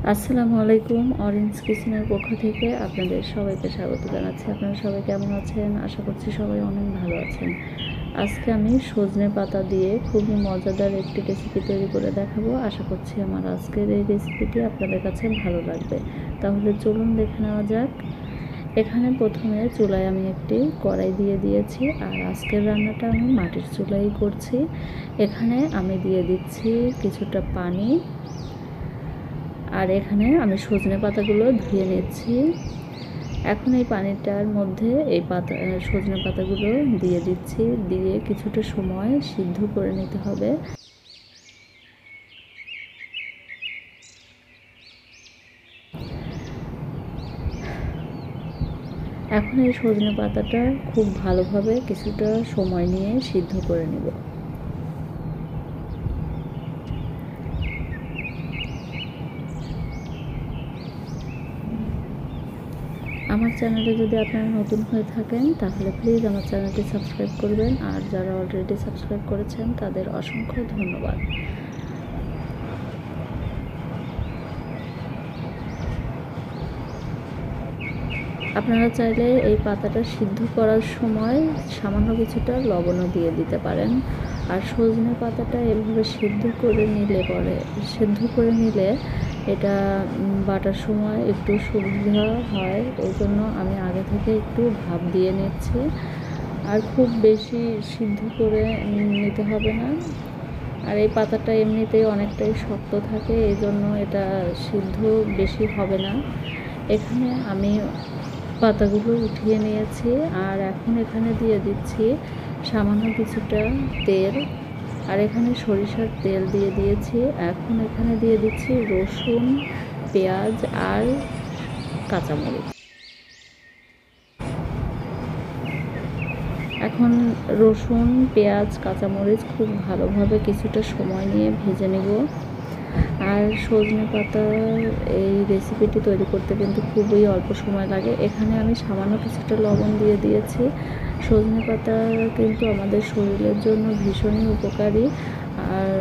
আসসালামু আলাইকুম। অরেঞ্জ কিচেনের পক্ষ থেকে আপনাদের সবাইকে স্বাগত জানাচ্ছি। আপনারা সবাই কেমন আছেন? আশা করছি সবাই অনেক ভালো আছেন। আজকে আমি সজনে পাতা দিয়ে খুবই মজাদার একটি রেসিপি তৈরি করে দেখাবো। আশা করছি আমার আজকের এই রেসিপিটি আপনাদের কাছে ভালো লাগবে। তাহলে চলুন দেখে নেওয়া যাক। এখানে প্রথমে চুলায় আমি একটি কড়াই দিয়ে দিয়েছি, আর আজকের রান্নাটা আমি মাটির চুলাই করছি। এখানে আমি দিয়ে দিচ্ছি কিছুটা পানি, আর এখানে আমি সজনে পাতাগুলো ধুয়ে নিচ্ছি। এখন এই পানিটার মধ্যে এই সজনে পাতাগুলো দিয়ে দিচ্ছি, দিয়ে কিছুটা সময় সিদ্ধ করে নিতে হবে। এখন এই সজনে পাতাটা খুব ভালোভাবে কিছুটা সময় নিয়ে সিদ্ধ করে নেব। আমার চ্যানেলে যদি আপনারা নতুন হয়ে থাকেন তাহলে প্লিজ আমার চ্যানেলটি সাবস্ক্রাইব করবেন, আর যারা অলরেডি সাবস্ক্রাইব করেছেন তাদের অসংখ্য ধন্যবাদ। আপনারা চাইলে এই পাতাটা সিদ্ধ করার সময় সামান্য কিছুটা লবণও দিয়ে দিতে পারেন। আর সজনে পাতাটা এভাবে সিদ্ধ করে নিলে এটা বাটার সময় একটু সুবিধা হয়। এই জন্য আমি আগে থেকে একটু ভাপ দিয়ে নিচ্ছি। আর খুব বেশি সিদ্ধ করে নিতে হবে না। আর এই পাতাটা এমনিতেই অনেকটাই শক্ত থাকে, এই জন্য এটা সিদ্ধ বেশি হবে না। এখানে আমি পাতাগুলো উঠিয়ে নিয়েছি, আর এখন এখানে দিয়ে দিচ্ছি সামান্য কিছুটা তেল। আর এখানে সরিষার তেল দিয়ে দিয়েছি। এখন এখানে দিয়ে দিচ্ছি রসুন, পেঁয়াজ আর কাঁচামরিচ। এখন রসুন, পেঁয়াজ, কাঁচামরিচ খুব ভালোভাবে কিছুটা সময় নিয়ে ভেজে নেব। আর সজনে পাতার এই রেসিপিটি তৈরি করতে কিন্তু খুবই অল্প সময় লাগে। এখানে আমি সামান্য কিছুটা লবণ দিয়ে দিয়েছি। সজনে পাতা কিন্তু আমাদের শরীরের জন্য ভীষণই উপকারী। আর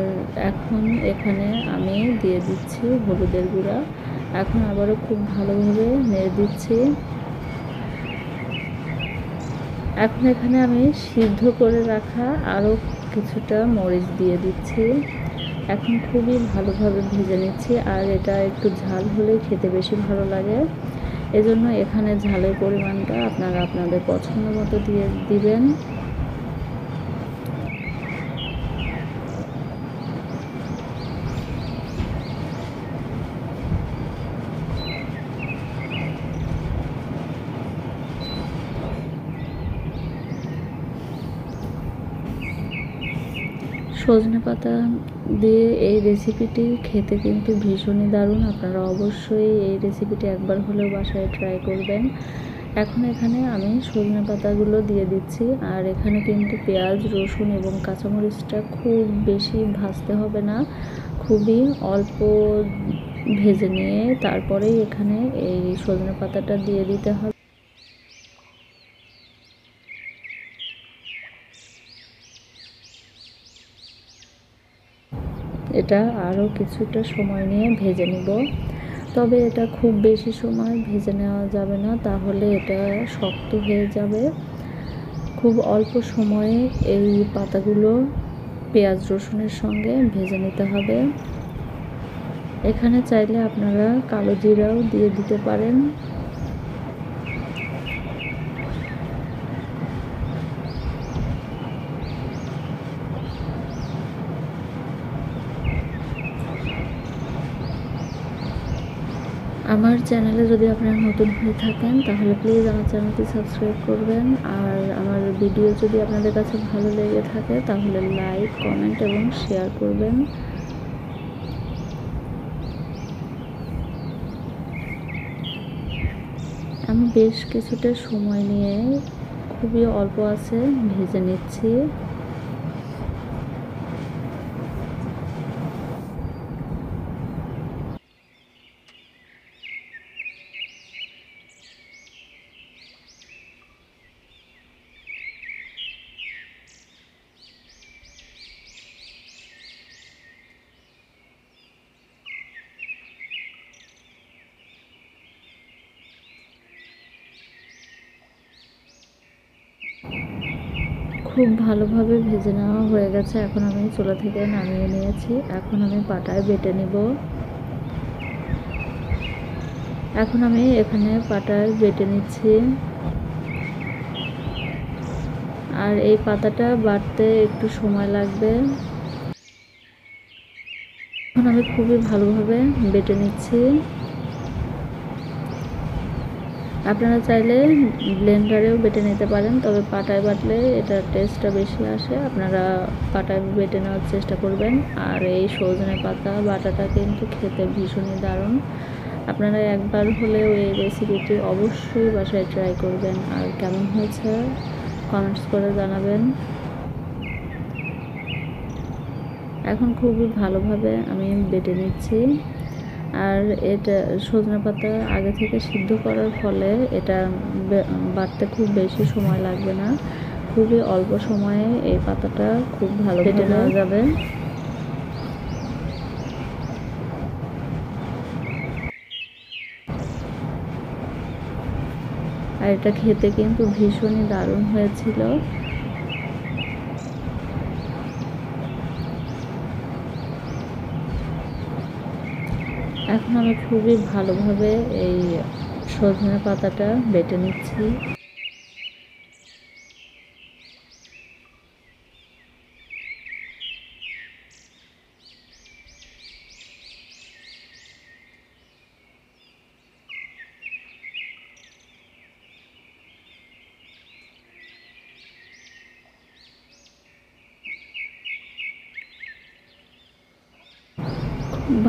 এখন এখানে আমি দিয়ে দিচ্ছি হলুদের গুঁড়া। এখন আবারও খুব ভালোভাবে নেড়ে দিচ্ছি। এখন এখানে আমি সিদ্ধ করে রাখা আরও কিছুটা মরিচ দিয়ে দিচ্ছি। এখন খুবই ভালোভাবে ভেজে নিচ্ছি। আর এটা একটু ঝাল হলে খেতে বেশি ভালো লাগে, এজন্য এখানে ঝালের পরিমাণটা আপনারা আপনাদের পছন্দ মতো দিয়ে দিবেন। সজনে পাতা দিয়ে এই রেসিপিটি খেতে কিন্তু ভীষণই দারুণ। আপনারা অবশ্যই এই রেসিপিটি একবার হলেও বাসায় ট্রাই করবেন। এখন এখানে আমি সজনে পাতাগুলো দিয়ে দিচ্ছি। আর এখানে কিন্তু পেঁয়াজ, রসুন এবং কাঁচামরিচটা খুব বেশি ভাজতে হবে না, খুবই অল্প ভেজে নিয়ে তারপরেই এখানে এই সজনে পাতাটা দিয়ে দিতে হবে। এটা আরও কিছুটা সময় নিয়ে ভেজে নিব। তবে এটা খুব বেশি সময় ভেজে নেওয়া যাবে না, তাহলে এটা শক্ত হয়ে যাবে। খুব অল্প সময়ে এই পাতাগুলো পেঁয়াজ রসুনের সঙ্গে ভেজে নিতে হবে। এখানে চাইলে আপনারা কালো জিরাও দিয়ে দিতে পারেন। আমার চ্যানেলে যদি আপনারা নতুন হয়ে থাকেন তাহলে প্লিজ আমার চ্যানেলটি সাবস্ক্রাইব করবেন। আর আমার ভিডিও যদি আপনাদের কাছে ভালো লেগে থাকে তাহলে লাইক, কমেন্ট এবং শেয়ার করবেন। আমি বেশ কিছুটা সময় নিয়ে খুবই অল্প আছে ভেজে নিচ্ছি। খুব ভালোভাবে ভেজে নেওয়া হয়ে গেছে। এখন আমি চুলা থেকে নামিয়ে নিয়েছি। এখন আমি পাটায় বেটে নেব। এখন আমি এখানে পাটায় বেটে নিচ্ছি। আর এই পাতাটা বাটতে একটু সময় লাগবে। এখন আমি খুবই ভালোভাবে বেটে নিচ্ছি। আপনারা চাইলে ব্লেন্ডারেও বেটে নিতে পারেন, তবে পাটায় বাটলে এটার টেস্টটা বেশি আসে। আপনারা পাটায় বেটে নেওয়ার চেষ্টা করবেন। আর এই সজনে পাতা বাটাটা কিন্তু খেতে ভীষণই দারুণ। আপনারা একবার হলেও এই রেসিপিটি অবশ্যই বাসায় ট্রাই করবেন। আর কেমন হয়েছে কমেন্টস করে জানাবেন। এখন খুবই ভালোভাবে আমি বেটে নিচ্ছি। আর এটা সজনে পাতা আগে থেকে সিদ্ধ করার ফলে এটা বাটতে খুব বেশি সময় লাগবে না। খুবই অল্প সময়ে এই পাতাটা খুব ভালো বেটে নেওয়া যাবে। আর এটা খেতে কিন্তু ভীষণই দারুণ হয়েছিল। এখন আমি খুবই ভালোভাবে এই সজনে পাতাটা বেটে নিচ্ছি।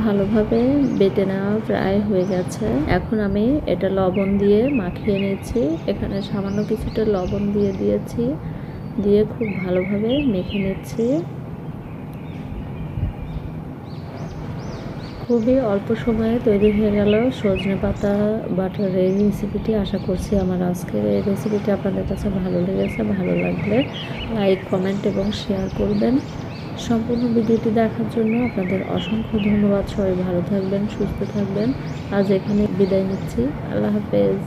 ভালোভাবে বেটে নেওয়া প্রায় হয়ে গেছে। এখন আমি এটা লবণ দিয়ে মাখিয়ে নিচ্ছি। এখানে সামান্য কিছুটা লবণ দিয়ে দিয়েছি, দিয়ে খুব ভালোভাবে মেখে নিচ্ছি। খুবই অল্প সময়ে তৈরি হয়ে গেল সজনে পাতা বাটার এই রেসিপিটি। আশা করছি আমার আজকের এই রেসিপিটি আপনাদের কাছে ভালো লেগেছে। ভালো লাগলে লাইক, কমেন্ট এবং শেয়ার করবেন। সম্পূর্ণ ভিডিওটি দেখার জন্য আপনাদের অসংখ্য ধন্যবাদ। সবাই ভালো থাকবেন, সুস্থ থাকবেন। আজ এখানে বিদায় নিচ্ছি। আল্লাহ হাফেজ।